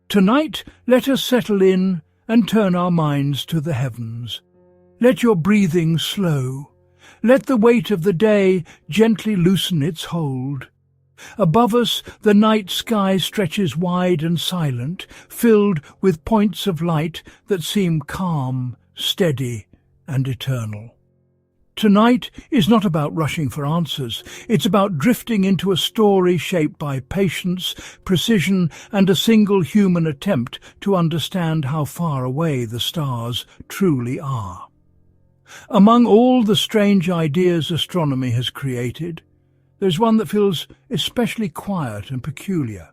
Tonight, let us settle in and turn our minds to the heavens. Let your breathing slow. Let the weight of the day gently loosen its hold. Above us, the night sky stretches wide and silent, filled with points of light that seem calm, steady, and eternal. Tonight is not about rushing for answers. It's about drifting into a story shaped by patience, precision, and a single human attempt to understand how far away the stars truly are. Among all the strange ideas astronomy has created, there's one that feels especially quiet and peculiar.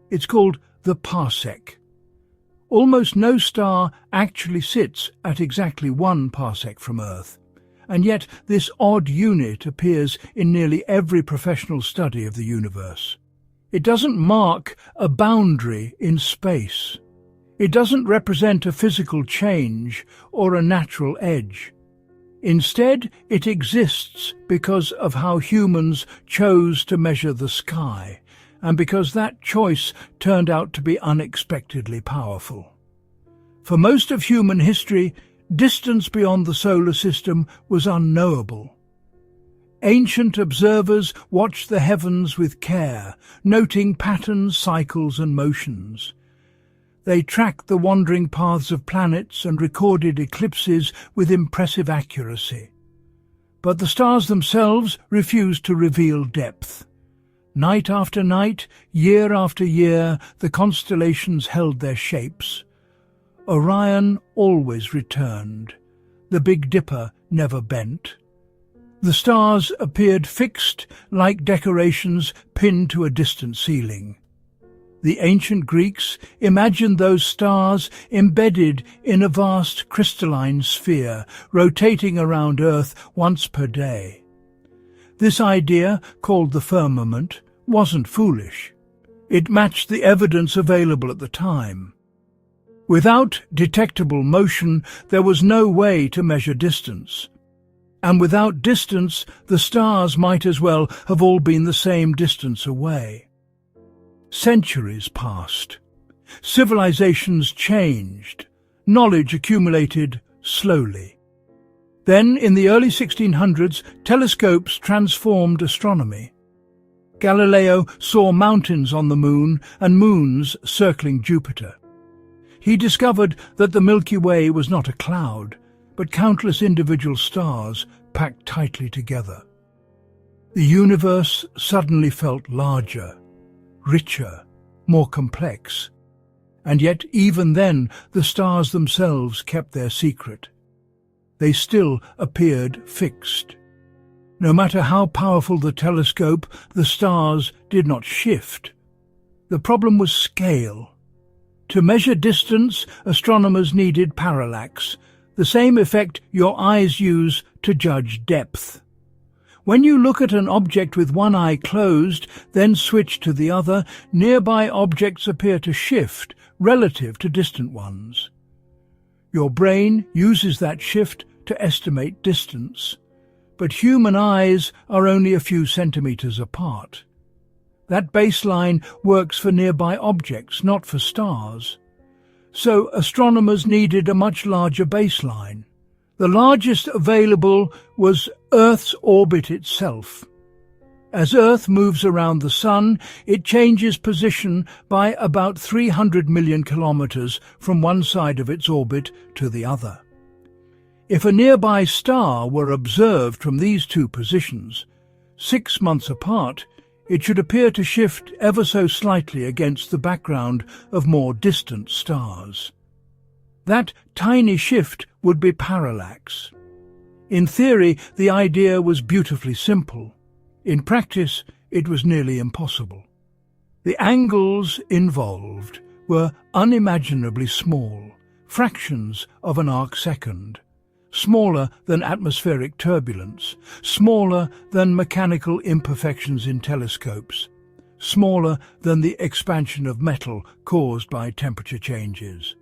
It's called the Parsec. Almost no star actually sits at exactly 1 parsec from Earth, and yet this odd unit appears in nearly every professional study of the universe. It doesn't mark a boundary in space. It doesn't represent a physical change or a natural edge. Instead, it exists because of how humans chose to measure the sky, and because that choice turned out to be unexpectedly powerful. For most of human history, distance beyond the solar system was unknowable. Ancient observers watched the heavens with care, noting patterns, cycles, and motions. They tracked the wandering paths of planets and recorded eclipses with impressive accuracy. But the stars themselves refused to reveal depth. Night after night, year after year, the constellations held their shapes. Orion always returned. The Big Dipper never bent. The stars appeared fixed like decorations pinned to a distant ceiling. The ancient Greeks imagined those stars embedded in a vast crystalline sphere, rotating around Earth once per day. This idea, called the firmament, wasn't foolish. It matched the evidence available at the time. Without detectable motion, there was no way to measure distance. And without distance, the stars might as well have all been the same distance away. Centuries passed. Civilizations changed. Knowledge accumulated slowly. Then, in the early 1600s, telescopes transformed astronomy. Galileo saw mountains on the moon and moons circling Jupiter. He discovered that the Milky Way was not a cloud, but countless individual stars packed tightly together. The universe suddenly felt larger, richer, more complex. And yet even then the stars themselves kept their secret. They still appeared fixed. No matter how powerful the telescope, the stars did not shift. The problem was scale. To measure distance, astronomers needed parallax, the same effect your eyes use to judge depth. When you look at an object with one eye closed, then switch to the other, nearby objects appear to shift relative to distant ones. Your brain uses that shift to estimate distance, but human eyes are only a few centimeters apart. That baseline works for nearby objects, not for stars. So astronomers needed a much larger baseline. The largest available was Earth's orbit itself. As Earth moves around the Sun, it changes position by about 300 million kilometers from one side of its orbit to the other. If a nearby star were observed from these two positions, 6 months apart, it should appear to shift ever so slightly against the background of more distant stars. That tiny shift would be parallax. In theory, the idea was beautifully simple. In practice, it was nearly impossible. The angles involved were unimaginably small, fractions of an arc-second, smaller than atmospheric turbulence, smaller than mechanical imperfections in telescopes, smaller than the expansion of metal caused by temperature changes.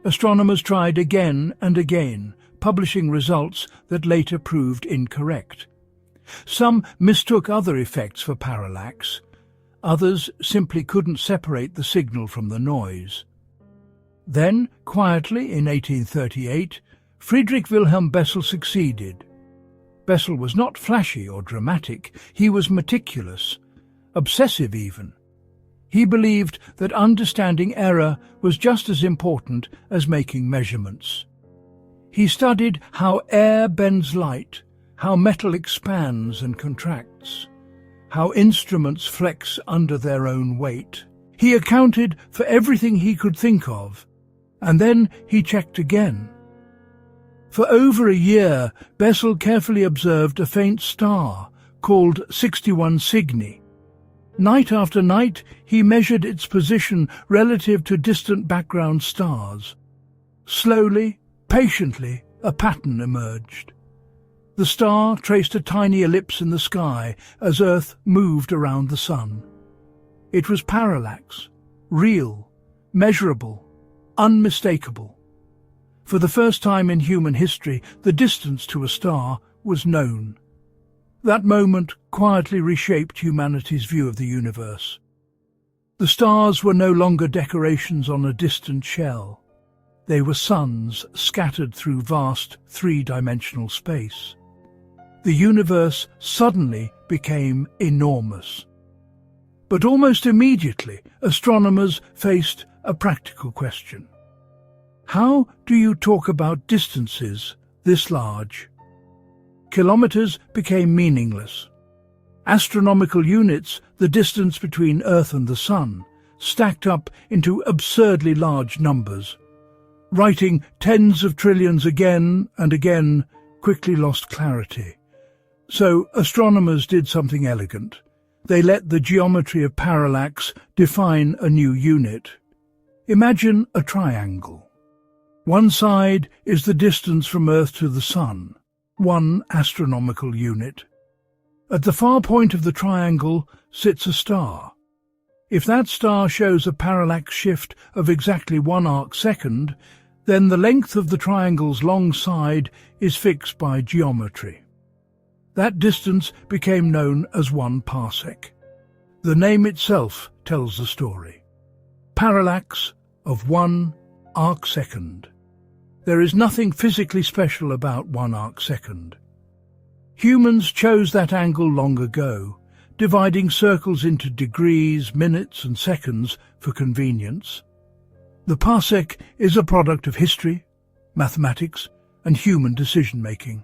Astronomers tried again and again, publishing results that later proved incorrect. Some mistook other effects for parallax. Others simply couldn't separate the signal from the noise. Then, quietly, in 1838, Friedrich Wilhelm Bessel succeeded. Bessel was not flashy or dramatic, he was meticulous, obsessive even. He believed that understanding error was just as important as making measurements. He studied how air bends light, how metal expands and contracts, how instruments flex under their own weight. He accounted for everything he could think of, and then he checked again. For over a year, Bessel carefully observed a faint star called 61 Cygni. Night after night, he measured its position relative to distant background stars. Slowly, patiently, a pattern emerged. The star traced a tiny ellipse in the sky as Earth moved around the Sun. It was parallax, real, measurable, unmistakable. For the first time in human history, the distance to a star was known. That moment quietly reshaped humanity's view of the universe. The stars were no longer decorations on a distant shell. They were suns scattered through vast three-dimensional space. The universe suddenly became enormous. But almost immediately, astronomers faced a practical question. How do you talk about distances this large? Kilometers became meaningless. Astronomical units, the distance between Earth and the Sun, stacked up into absurdly large numbers. Writing tens of trillions again and again quickly lost clarity. So astronomers did something elegant. They let the geometry of parallax define a new unit. Imagine a triangle. One side is the distance from Earth to the Sun, 1 astronomical unit. At the far point of the triangle sits a star. If that star shows a parallax shift of exactly 1 arc-second, then the length of the triangle's long side is fixed by geometry. That distance became known as 1 parsec. The name itself tells the story. Parallax of 1 arc-second. There is nothing physically special about 1 arc-second. Humans chose that angle long ago, dividing circles into degrees, minutes and seconds for convenience. The parsec is a product of history, mathematics and human decision-making.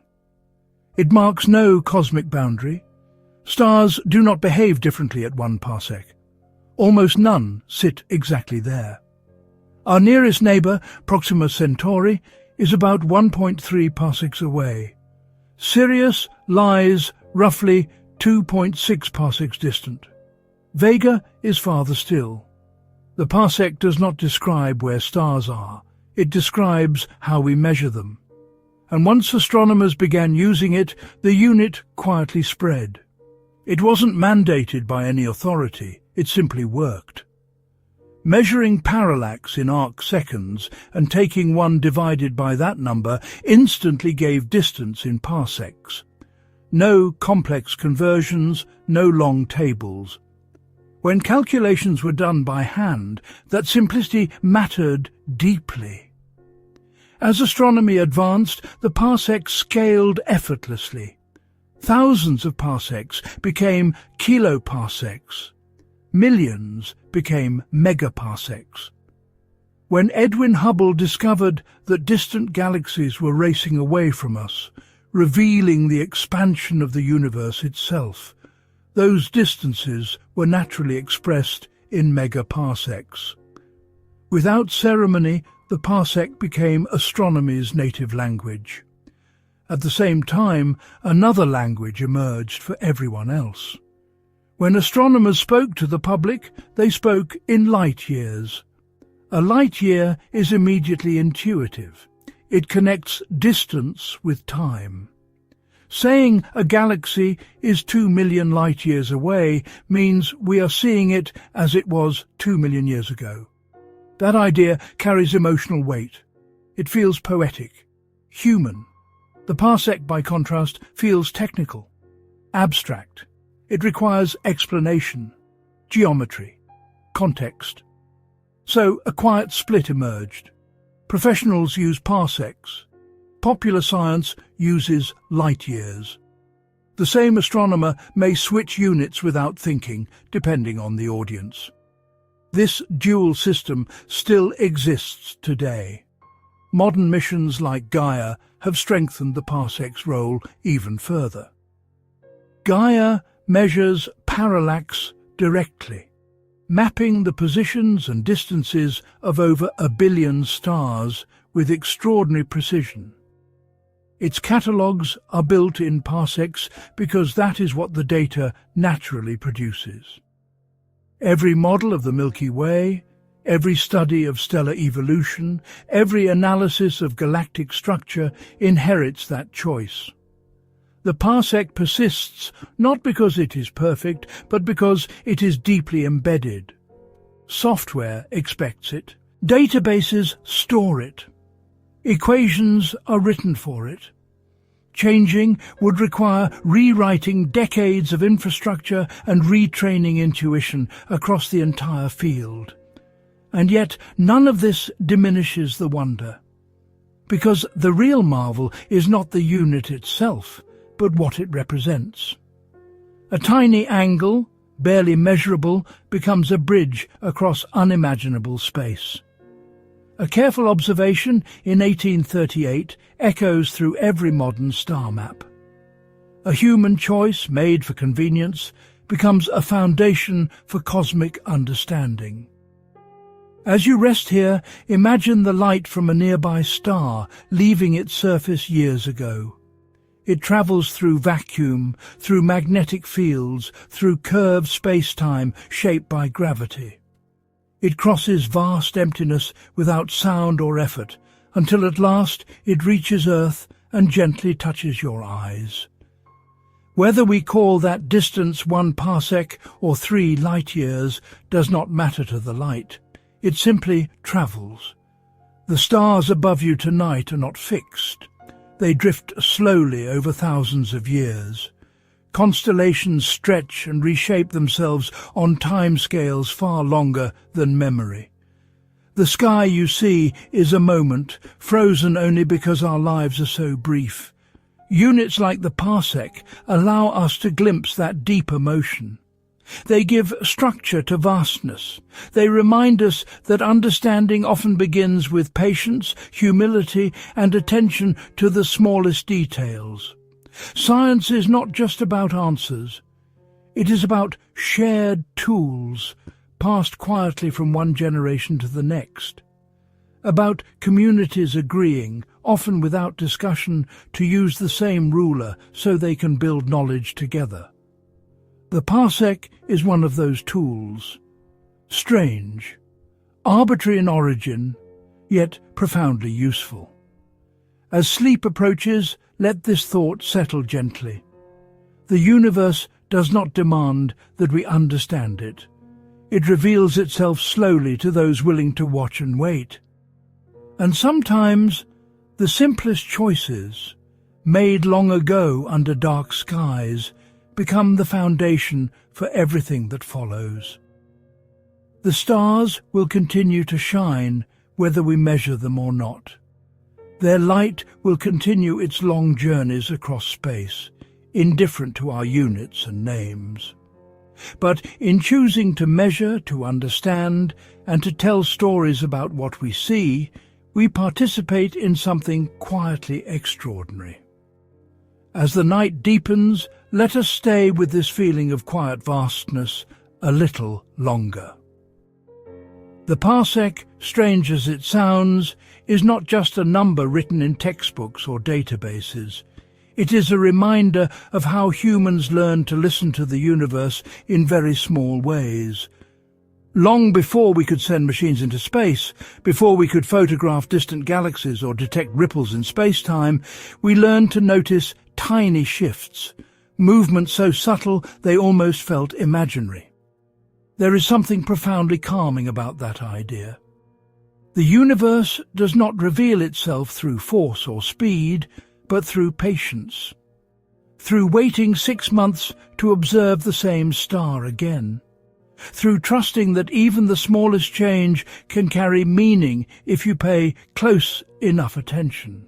It marks no cosmic boundary. Stars do not behave differently at 1 parsec. Almost none sit exactly there. Our nearest neighbour, Proxima Centauri, is about 1.3 parsecs away. Sirius lies roughly 2.6 parsecs distant. Vega is farther still. The parsec does not describe where stars are. It describes how we measure them. And once astronomers began using it, the unit quietly spread. It wasn't mandated by any authority, it simply worked. Measuring parallax in arc-seconds and taking 1 divided by that number instantly gave distance in parsecs. No complex conversions, no long tables. When calculations were done by hand, that simplicity mattered deeply. As astronomy advanced, the parsec scaled effortlessly. Thousands of parsecs became kiloparsecs. Millions became megaparsecs. When Edwin Hubble discovered that distant galaxies were racing away from us, revealing the expansion of the universe itself, those distances were naturally expressed in megaparsecs. Without ceremony, the parsec became astronomy's native language. At the same time, another language emerged for everyone else. When astronomers spoke to the public, they spoke in light years. A light year is immediately intuitive. It connects distance with time. Saying a galaxy is 2 million light years away means we are seeing it as it was 2 million years ago. That idea carries emotional weight. It feels poetic, human. The parsec, by contrast, feels technical, abstract. It requires explanation. geometry, context. So a quiet split emerged. Professionals use parsecs. Popular science uses light years. The same astronomer may switch units without thinking, depending on the audience. This dual system still exists today. Modern missions like Gaia have strengthened the parsec's role even further. Gaia measures parallax directly, mapping the positions and distances of over 1 billion stars with extraordinary precision. Its catalogues are built in parsecs because that is what the data naturally produces. Every model of the Milky Way, every study of stellar evolution, every analysis of galactic structure inherits that choice. The parsec persists not because it is perfect, but because it is deeply embedded. Software expects it. Databases store it. Equations are written for it. Changing would require rewriting decades of infrastructure and retraining intuition across the entire field. And yet none of this diminishes the wonder, because the real marvel is not the unit itself, but what it represents. A tiny angle, barely measurable, becomes a bridge across unimaginable space. A careful observation in 1838 echoes through every modern star map. A human choice made for convenience becomes a foundation for cosmic understanding. As you rest here, imagine the light from a nearby star leaving its surface years ago. It travels through vacuum, through magnetic fields, through curved space-time shaped by gravity. It crosses vast emptiness without sound or effort, until at last it reaches Earth and gently touches your eyes. Whether we call that distance 1 parsec or 3 light years does not matter to the light. It simply travels. The stars above you tonight are not fixed. They drift slowly over thousands of years. Constellations stretch and reshape themselves on timescales far longer than memory. The sky you see is a moment, frozen only because our lives are so brief. Units like the parsec allow us to glimpse that deeper motion. They give structure to vastness. They remind us that understanding often begins with patience, humility, and attention to the smallest details. Science is not just about answers. It is about shared tools, passed quietly from one generation to the next. About communities agreeing, often without discussion, to use the same ruler so they can build knowledge together. The parsec is one of those tools. Strange, arbitrary in origin, yet profoundly useful. As sleep approaches, let this thought settle gently. The universe does not demand that we understand it. It reveals itself slowly to those willing to watch and wait. And sometimes the simplest choices, made long ago under dark skies, become the foundation for everything that follows. The stars will continue to shine whether we measure them or not. Their light will continue its long journeys across space, indifferent to our units and names. But in choosing to measure, to understand, and to tell stories about what we see, we participate in something quietly extraordinary. As the night deepens, let us stay with this feeling of quiet vastness a little longer. The parsec, strange as it sounds, is not just a number written in textbooks or databases. It is a reminder of how humans learn to listen to the universe in very small ways. Long before we could send machines into space, before we could photograph distant galaxies or detect ripples in space-time, we learned to notice tiny shifts, movements so subtle they almost felt imaginary. There is something profoundly calming about that idea. The universe does not reveal itself through force or speed, but through patience. Through waiting 6 months to observe the same star again. through trusting that even the smallest change can carry meaning if you pay close enough attention.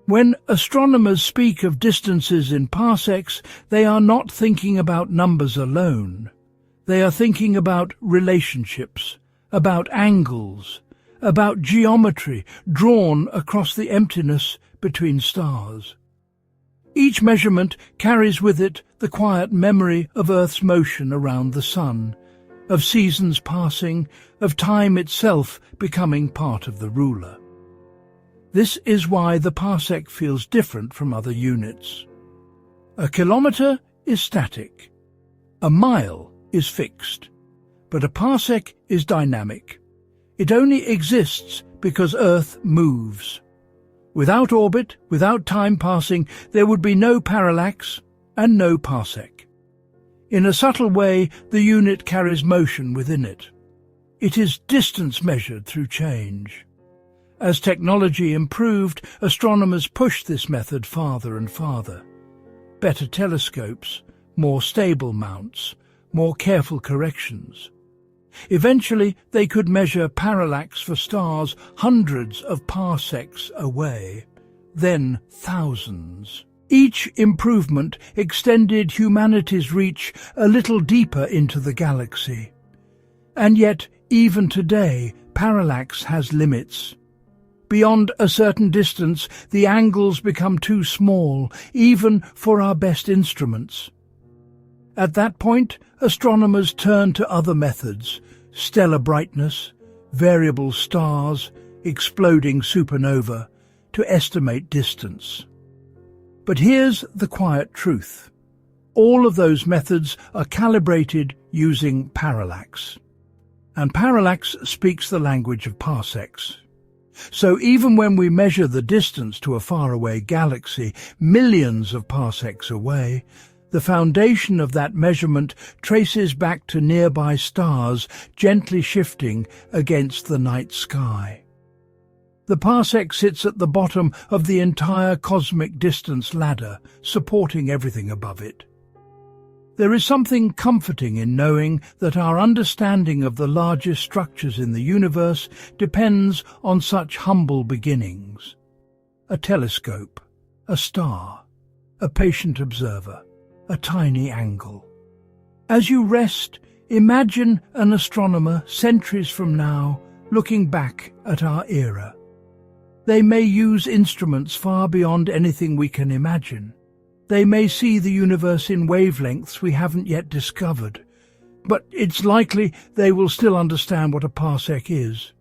When astronomers speak of distances in parsecs, they are not thinking about numbers alone. They are thinking about relationships, about angles, about geometry drawn across the emptiness between stars. Each measurement carries with it the quiet memory of Earth's motion around the sun, of seasons passing, of time itself becoming part of the ruler. This is why the parsec feels different from other units. A kilometre is static. A mile is fixed. But a parsec is dynamic. It only exists because Earth moves. Without orbit, without time passing, there would be no parallax and no parsec. In a subtle way, the unit carries motion within it. It is distance measured through change. As technology improved, astronomers pushed this method farther and farther. Better telescopes, more stable mounts, more careful corrections. Eventually, they could measure parallax for stars hundreds of parsecs away, then thousands. Each improvement extended humanity's reach a little deeper into the galaxy. And yet, even today, parallax has limits. Beyond a certain distance, the angles become too small, even for our best instruments. At that point, astronomers turn to other methods: stellar brightness, variable stars, exploding supernova, to estimate distance. But here's the quiet truth. All of those methods are calibrated using parallax. And parallax speaks the language of parsecs. So even when we measure the distance to a faraway galaxy, millions of parsecs away, the foundation of that measurement traces back to nearby stars gently shifting against the night sky. The parsec sits at the bottom of the entire cosmic distance ladder, supporting everything above it. There is something comforting in knowing that our understanding of the largest structures in the universe depends on such humble beginnings. A telescope, a star, a patient observer, a tiny angle. As you rest, imagine an astronomer centuries from now looking back at our era. They may use instruments far beyond anything we can imagine. They may see the universe in wavelengths we haven't yet discovered, but it's likely they will still understand what a parsec is.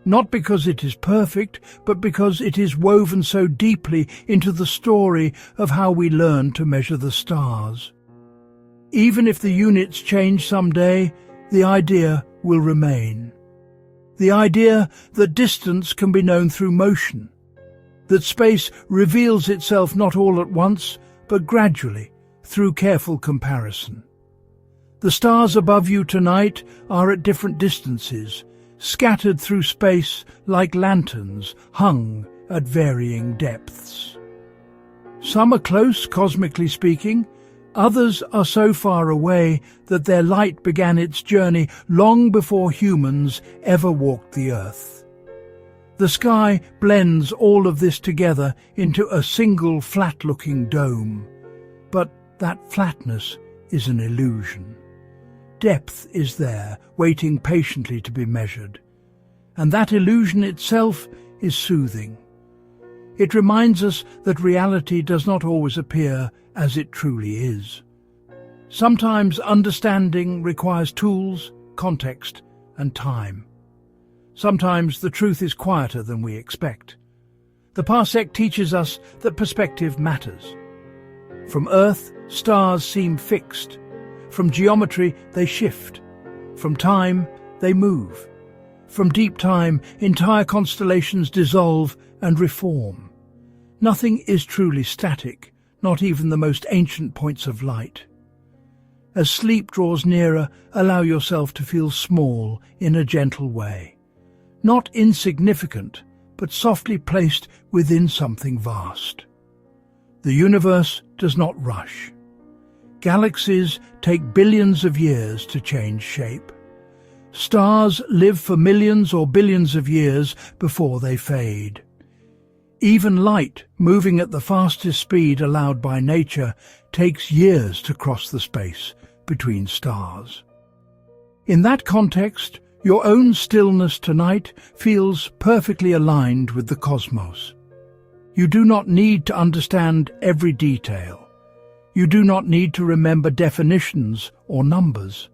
Not because it is perfect, but because it is woven so deeply into the story of how we learn to measure the stars. Even if the units change someday, the idea will remain. The idea that distance can be known through motion, that space reveals itself not all at once, but gradually, through careful comparison. The stars above you tonight are at different distances, scattered through space like lanterns hung at varying depths. Some are close, cosmically speaking. Others are so far away that their light began its journey long before humans ever walked the earth. The sky blends all of this together into a single flat-looking dome. But that flatness is an illusion. Depth is there, waiting patiently to be measured. And that illusion itself is soothing. It reminds us that reality does not always appear as it truly is. Sometimes understanding requires tools, context, and time. Sometimes the truth is quieter than we expect. The parsec teaches us that perspective matters. From Earth, stars seem fixed. From geometry, they shift. From time, they move. From deep time, entire constellations dissolve and reform. Nothing is truly static, not even the most ancient points of light. As sleep draws nearer, allow yourself to feel small in a gentle way. Not insignificant, but softly placed within something vast. The universe does not rush. Galaxies take billions of years to change shape. Stars live for millions or billions of years before they fade. Even light, moving at the fastest speed allowed by nature, takes years to cross the space between stars. In that context, your own stillness tonight feels perfectly aligned with the cosmos. You do not need to understand every detail. You do not need to remember definitions or numbers.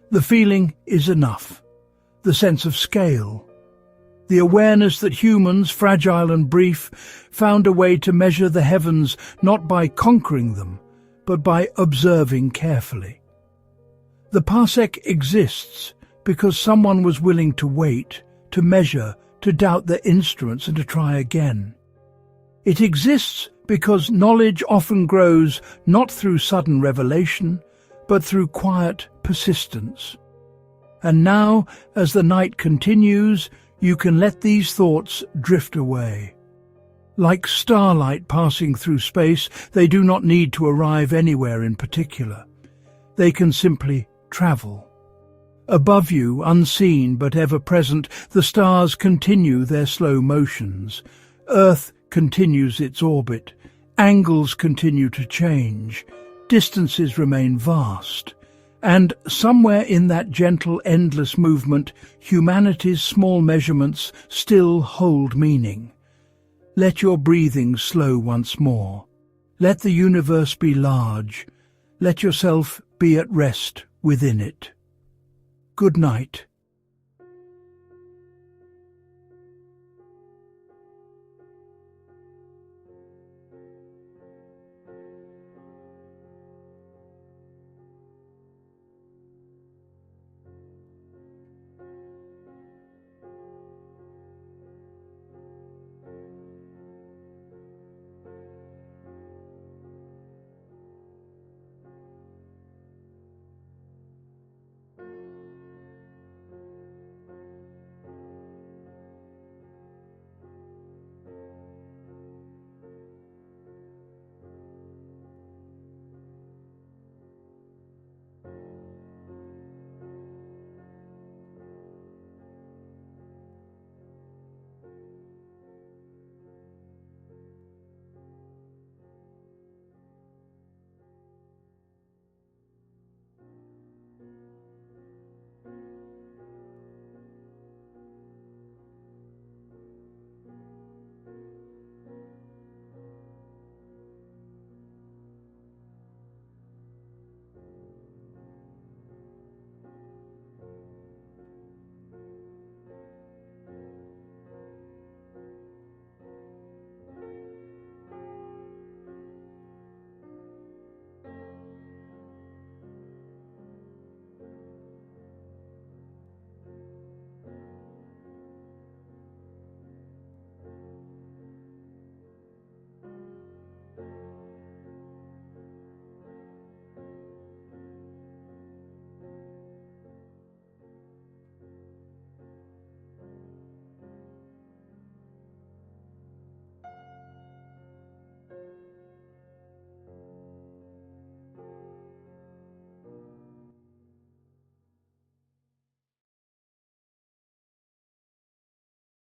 The feeling is enough. The sense of scale. The awareness that humans, fragile and brief, found a way to measure the heavens not by conquering them, but by observing carefully. The Parsec exists because someone was willing to wait, to measure, to doubt their instruments and to try again. It exists because knowledge often grows not through sudden revelation, but through quiet persistence. And now, as the night continues, you can let these thoughts drift away. Like starlight passing through space, they do not need to arrive anywhere in particular. They can simply travel. Above you, unseen but ever present, the stars continue their slow motions. Earth continues its orbit. Angles continue to change. Distances remain vast. And somewhere in that gentle, endless movement, humanity's small measurements still hold meaning. Let your breathing slow once more. Let the universe be large. Let yourself be at rest within it. Good night.